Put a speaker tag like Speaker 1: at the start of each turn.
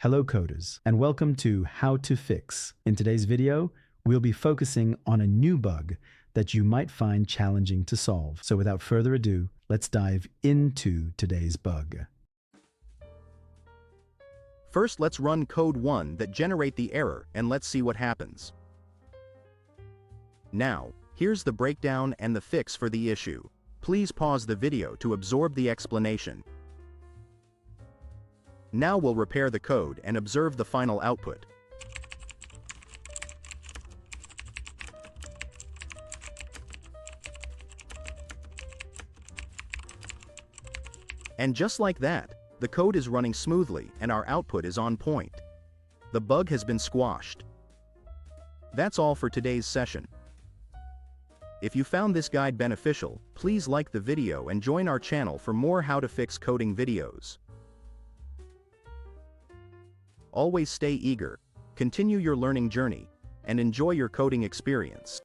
Speaker 1: Hello coders, and welcome to How to Fix. In today's video, we'll be focusing on a new bug that you might find challenging to solve. So without further ado, let's dive into today's bug.
Speaker 2: First, let's run code 1 that generate the error and let's see what happens. Now, here's the breakdown and the fix for the issue. Please pause the video to absorb the explanation. Now we'll repair the code and observe the final output. And just like that, the code is running smoothly and our output is on point. The bug has been squashed. That's all for today's session. If you found this guide beneficial, please like the video and join our channel for more how to fix coding videos. Always stay eager, continue your learning journey, and enjoy your coding experience.